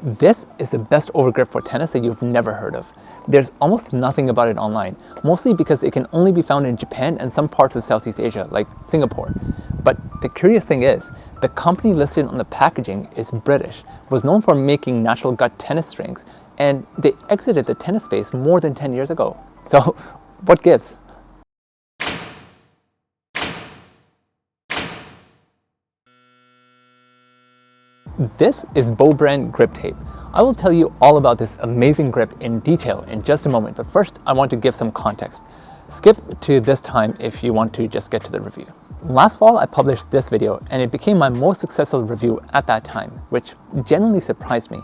This is the best overgrip for tennis that you've never heard of. There's almost nothing about it online, mostly because it can only be found in Japan and some parts of Southeast Asia, like Singapore. But the curious thing is, the company listed on the packaging is British, was known for making natural gut tennis strings, and they exited the tennis space more than 10 years ago. So, what gives? This is Bo brand grip tape. I will tell you all about this amazing grip in detail in just a moment, but first I want to give some context. Skip to this time if you want to just get to the review. Last fall I published this video and it became my most successful review at that time, which genuinely surprised me.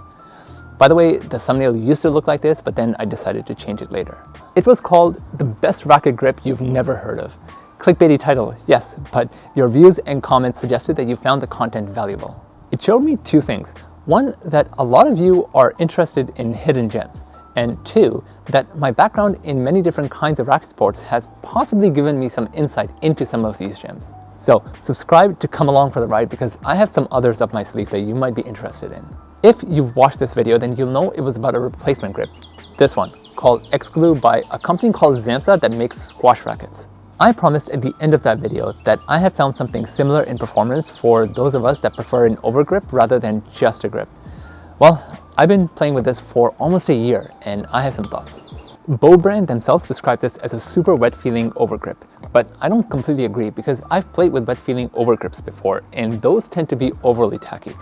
By the way, the thumbnail used to look like this, but then I decided to change it later. It was called The Best Racket Grip You've Never Heard of. Clickbaity title, yes, but your views and comments suggested that you found the content valuable. It showed me two things. One, that a lot of you are interested in hidden gems. And two, that my background in many different kinds of racket sports has possibly given me some insight into some of these gems. So subscribe to come along for the ride because I have some others up my sleeve that you might be interested in. If you've watched this video, then you'll know it was about a replacement grip. This one, called x-glu by a company called Zamsa that makes squash rackets. I promised at the end of that video that I had found something similar in performance for those of us that prefer an overgrip rather than just a grip. Well, I've been playing with this for almost a year and I have some thoughts. Bo brand themselves describe this as a super wet feeling overgrip, but I don't completely agree because I've played with wet feeling overgrips before and those tend to be overly tacky.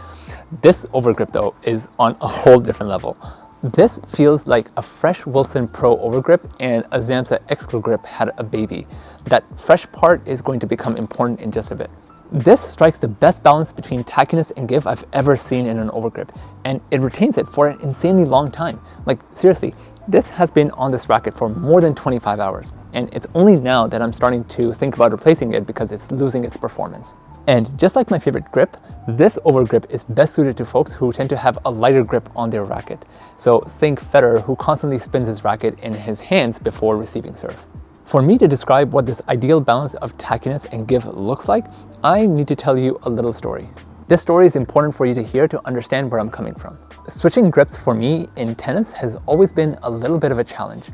This overgrip though is on a whole different level. This feels like a fresh Wilson Pro Overgrip and a Zamsa x-glu grip had a baby. That fresh part is going to become important in just a bit. This strikes the best balance between tackiness and give I've ever seen in an overgrip, and it retains it for an insanely long time. Like seriously, this has been on this racket for more than 25 hours, and it's only now that I'm starting to think about replacing it because it's losing its performance. And just like my favorite grip, this overgrip is best suited to folks who tend to have a lighter grip on their racket. So think Federer, who constantly spins his racket in his hands before receiving serve. For me to describe what this ideal balance of tackiness and give looks like, I need to tell you a little story. This story is important for you to hear to understand where I'm coming from. Switching grips for me in tennis has always been a little bit of a challenge.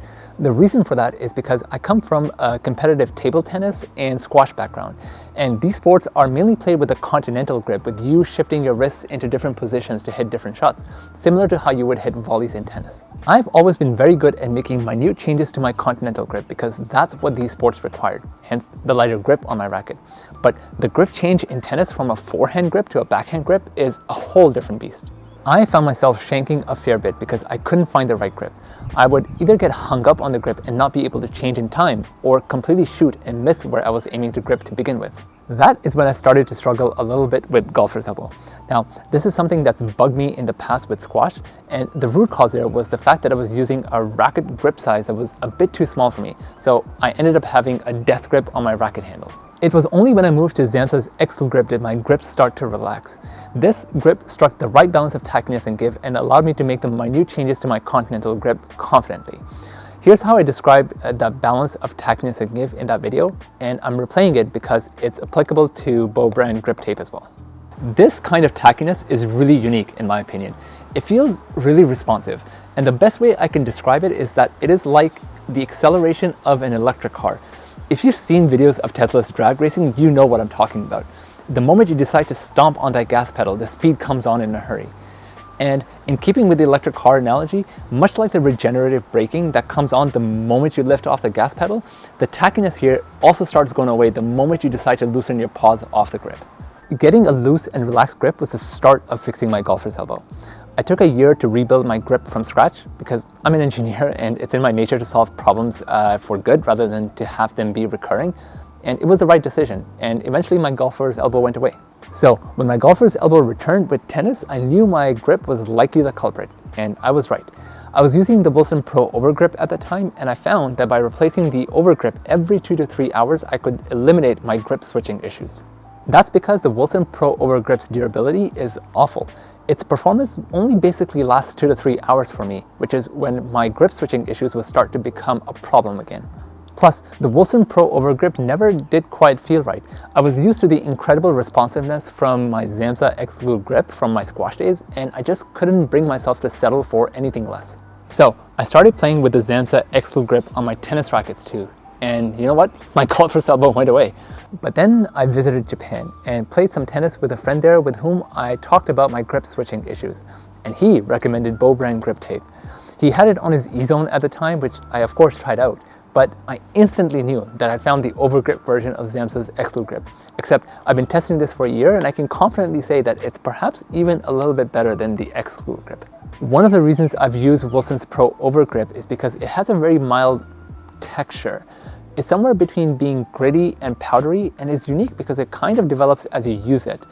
The reason for that is because I come from a competitive table tennis and squash background, and these sports are mainly played with a continental grip with you shifting your wrists into different positions to hit different shots, similar to how you would hit volleys in tennis. I've always been very good at making minute changes to my continental grip because that's what these sports required, hence the lighter grip on my racket. But the grip change in tennis from a forehand grip to a backhand grip is a whole different beast. I found myself shanking a fair bit because I couldn't find the right grip. I would either get hung up on the grip and not be able to change in time, or completely shoot and miss where I was aiming to grip to begin with. That is when I started to struggle a little bit with golfer's elbow. Now, this is something that's bugged me in the past with squash, and the root cause there was the fact that I was using a racket grip size that was a bit too small for me, so I ended up having a death grip on my racket handle. It was only when I moved to Zamsa's x-glu grip did my grip start to relax. This grip struck the right balance of tackiness and give and allowed me to make the minute changes to my continental grip confidently. Here's how I described the balance of tackiness and give in that video, and I'm replaying it because it's applicable to Bo brand grip tape as well. This kind of tackiness is really unique in my opinion. It feels really responsive, and the best way I can describe it is that it is like the acceleration of an electric car. If you've seen videos of Tesla's drag racing, you know what I'm talking about. The moment you decide to stomp on that gas pedal, the speed comes on in a hurry. And in keeping with the electric car analogy, much like the regenerative braking that comes on the moment you lift off the gas pedal, the tackiness here also starts going away the moment you decide to loosen your paws off the grip. Getting a loose and relaxed grip was the start of fixing my golfer's elbow. I took a year to rebuild my grip from scratch because I'm an engineer and it's in my nature to solve problems for good rather than to have them be recurring. And it was the right decision, and eventually my golfer's elbow went away. So when my golfer's elbow returned with tennis, I knew my grip was likely the culprit, and I was right. I was using the Wilson Pro Overgrip at the time, and I found that by replacing the overgrip every 2 to 3 hours, I could eliminate my grip switching issues. That's because the Wilson Pro Overgrip's durability is awful. Its performance only basically lasts 2 to 3 hours for me, which is when my grip switching issues will start to become a problem again. Plus, the Wilson Pro Overgrip never did quite feel right. I was used to the incredible responsiveness from my Zamsa x-glu grip from my squash days, and I just couldn't bring myself to settle for anything less. So I started playing with the Zamsa x-glu grip on my tennis rackets too. And you know what? My golfer's elbow went away. But then I visited Japan and played some tennis with a friend there with whom I talked about my grip switching issues. And he recommended Bo brand grip tape. He had it on his E-Zone at the time, which I of course tried out. But I instantly knew that I'd found the overgrip version of Zamsa's x-glu grip. Except I've been testing this for a year and I can confidently say that it's perhaps even a little bit better than the x-glu grip. One of the reasons I've used Wilson's Pro Overgrip is because it has a very mild texture. It's somewhere between being gritty and powdery and is unique because it kind of develops as you use it.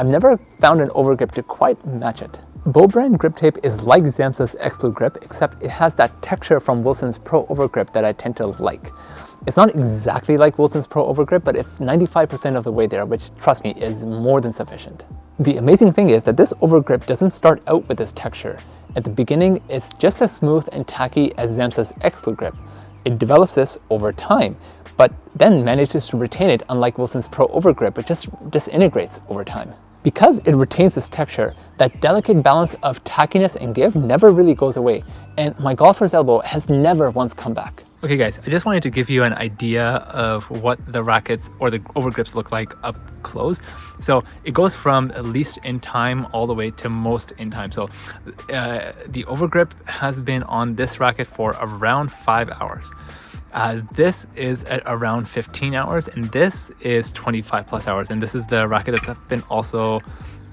I've never found an overgrip to quite match it. Bo brand grip tape is like Zamsa's x-glu grip, except it has that texture from Wilson's Pro Overgrip that I tend to like. It's not exactly like Wilson's Pro Overgrip, but it's 95% of the way there, which, trust me, is more than sufficient. The amazing thing is that this overgrip doesn't start out with this texture. At the beginning, it's just as smooth and tacky as Zamsa's x-glu grip. It develops this over time, but then manages to retain it, unlike Wilson's Pro Overgrip, it just disintegrates over time. Because it retains this texture, that delicate balance of tackiness and give never really goes away, and my golfer's elbow has never once come back. Okay guys, I just wanted to give you an idea of what the rackets or the overgrips look like up close. So it goes from least in time all the way to most in time. So the overgrip has been on this racket for around 5 hours. This is at around 15 hours and this is 25 plus hours, and this is the racket that's been also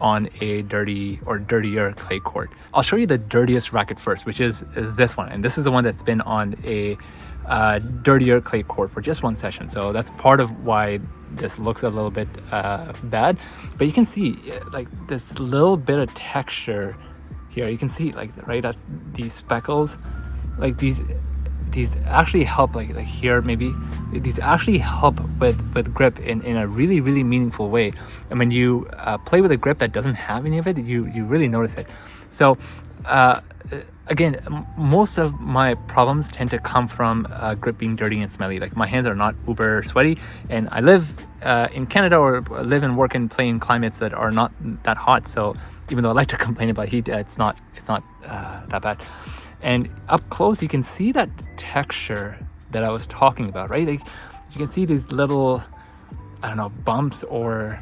on a dirtier clay court. I'll show you the dirtiest racket first, which is this one, and this is the one that's been on a dirtier clay court for just one session. So that's part of why this looks a little bit bad, but you can see like this little bit of texture here. You can see like right at these speckles, like these actually help, like here maybe, these actually help with grip in a really meaningful way. And when you play with a grip that doesn't have any of it, you really notice it. So again, most of my problems tend to come from grip being dirty and smelly. Like my hands are not uber sweaty, and I live in Canada or live and work and play in climates that are not that hot. So even though I like to complain about heat, it's not that bad. And up close, you can see that texture that I was talking about, right? Like you can see these little, I don't know, bumps, or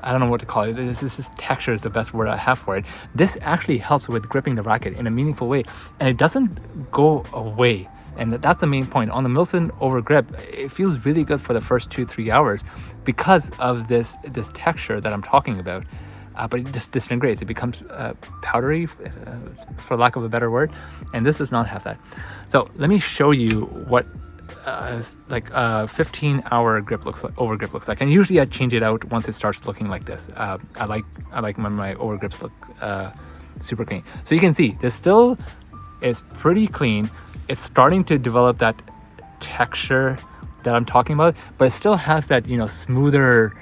I don't know what to call it. This is just texture is the best word I have for it. This actually helps with gripping the racket in a meaningful way, and it doesn't go away. And that's the main point. On the Wilson Overgrip, it feels really good for the first 2-3 hours because of this texture that I'm talking about. But it just disintegrates. It becomes powdery, for lack of a better word, and this does not have that. So let me show you what like a 15-hour grip overgrip looks like. And usually I change it out once it starts looking like this. I like when my overgrips look super clean. So you can see this still is pretty clean. It's starting to develop that texture that I'm talking about, but it still has that, you know, smoother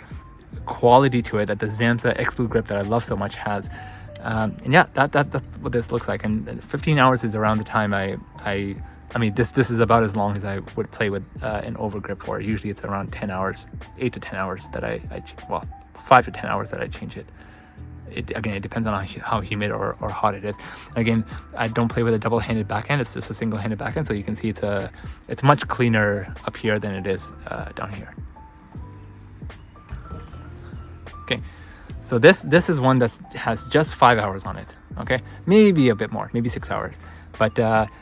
quality to it that the Zamsa x-glu grip that I love so much has. And yeah, that's what this looks like. And 15 hours is around the time I mean, this is about as long as I would play with an overgrip for. Usually it's around 10 hours, 8 to 10 hours that well, 5 to 10 hours that I change it. Again, it depends on how humid or hot it is. Again, I don't play with a double-handed backhand. It's just a single-handed backhand. So you can see it's much cleaner up here than it is down here. Okay, so this is one that has just 5 hours on it. Okay, maybe a bit more, maybe 6 hours. But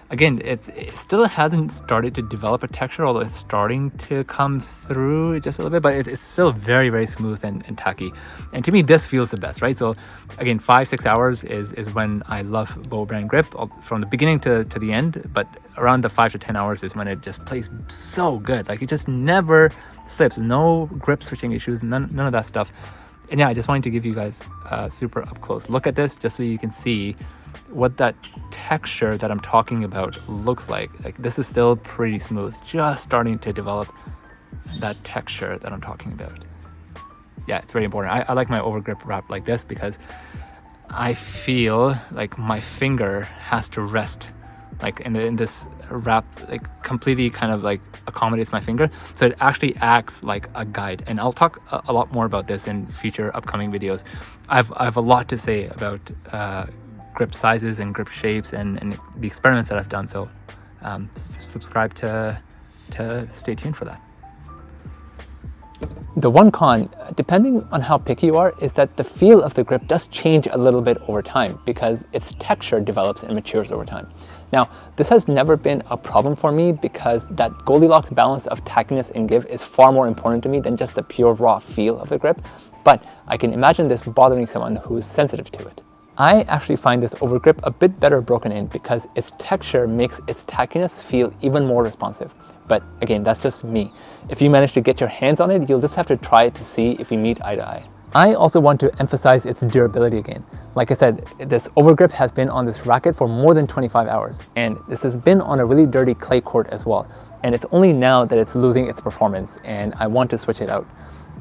again, it still hasn't started to develop a texture, although it's starting to come through just a little bit, but it's still very smooth and tacky. And to me, this feels the best, right? So again, 5-6 hours is when I love Bo brand grip from the beginning to the end, but around the 5 to 10 hours is when it just plays so good. Like it just never slips, no grip switching issues, none of that stuff. And yeah, I just wanted to give you guys super up close look at this just so you can see what that texture that I'm talking about looks like. Like this is still pretty smooth, just starting to develop that texture that I'm talking about. Yeah, it's very important. I like my overgrip wrap like this because I feel like my finger has to rest like in this wrap, like completely kind of like accommodates my finger. So it actually acts like a guide. And I'll talk a lot more about this in future upcoming videos. I have a lot to say about grip sizes and grip shapes and the experiments that I've done. So subscribe to stay tuned for that. The one con, depending on how picky you are, is that the feel of the grip does change a little bit over time because its texture develops and matures over time. Now, this has never been a problem for me because that Goldilocks balance of tackiness and give is far more important to me than just the pure raw feel of the grip, but I can imagine this bothering someone who is sensitive to it. I actually find this overgrip a bit better broken in because its texture makes its tackiness feel even more responsive. But again, that's just me. If you manage to get your hands on it, you'll just have to try it to see if we meet eye to eye. I also want to emphasize its durability again. Like I said, this overgrip has been on this racket for more than 25 hours, and this has been on a really dirty clay court as well. And it's only now that it's losing its performance, and I want to switch it out.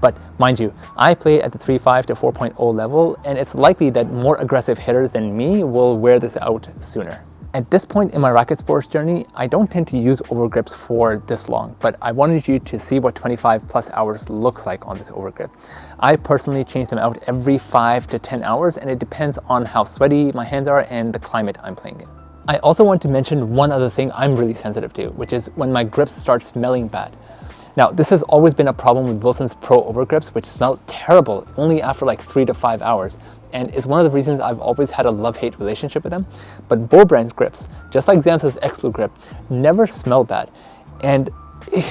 But mind you, I play at the 3.5 to 4.0 level, and it's likely that more aggressive hitters than me will wear this out sooner. At this point in my racket sports journey, I don't tend to use overgrips for this long, but I wanted you to see what 25 plus hours looks like on this overgrip. I personally change them out every 5 to 10 hours, and it depends on how sweaty my hands are and the climate I'm playing in. I also want to mention one other thing I'm really sensitive to, which is when my grips start smelling bad. Now, this has always been a problem with Wilson's Pro Overgrips, which smell terrible only after like 3 to 5 hours. And it's one of the reasons I've always had a love-hate relationship with them. But Bo brand grips, just like Zamsa's x-glu grip, never smell bad. And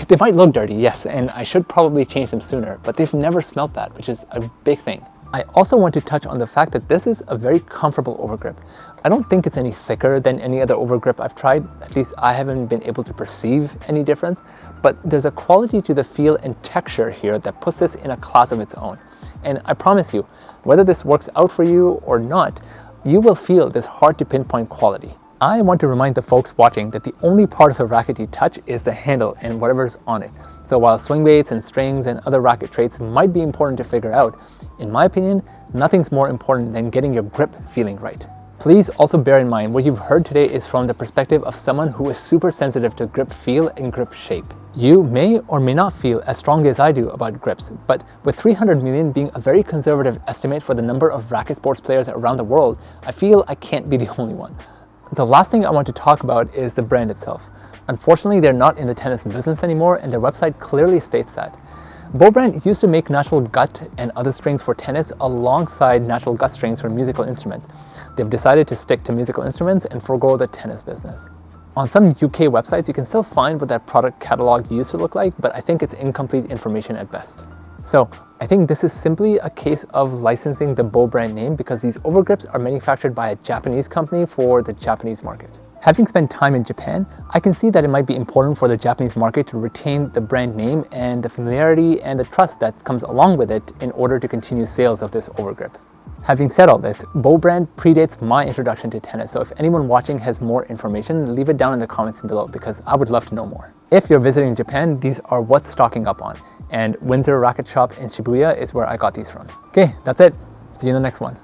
they might look dirty, yes, and I should probably change them sooner, but they've never smelled bad, which is a big thing. I also want to touch on the fact that this is a very comfortable overgrip. I don't think it's any thicker than any other overgrip I've tried, at least I haven't been able to perceive any difference, but there's a quality to the feel and texture here that puts this in a class of its own. And I promise you, whether this works out for you or not, you will feel this hard to pinpoint quality. I want to remind the folks watching that the only part of the racket you touch is the handle and whatever's on it. So while swing weights and strings and other racket traits might be important to figure out, in my opinion, nothing's more important than getting your grip feeling right. Please also bear in mind what you've heard today is from the perspective of someone who is super sensitive to grip feel and grip shape. You may or may not feel as strongly as I do about grips, but with 300 million being a very conservative estimate for the number of racket sports players around the world, I feel I can't be the only one. The last thing I want to talk about is the brand itself. Unfortunately, they're not in the tennis business anymore, and their website clearly states that. Bo brand used to make natural gut and other strings for tennis alongside natural gut strings for musical instruments. They've decided to stick to musical instruments and forego the tennis business. On some UK websites, you can still find what that product catalog used to look like, but I think it's incomplete information at best. So I think this is simply a case of licensing the Bo brand name because these overgrips are manufactured by a Japanese company for the Japanese market. Having spent time in Japan, I can see that it might be important for the Japanese market to retain the brand name and the familiarity and the trust that comes along with it in order to continue sales of this overgrip. Having said all this, Bo brand predates my introduction to tennis, so if anyone watching has more information, leave it down in the comments below because I would love to know more. If you're visiting Japan, these are what's stocking up on, and Windsor Racket Shop in Shibuya is where I got these from. Okay, that's it. See you in the next one.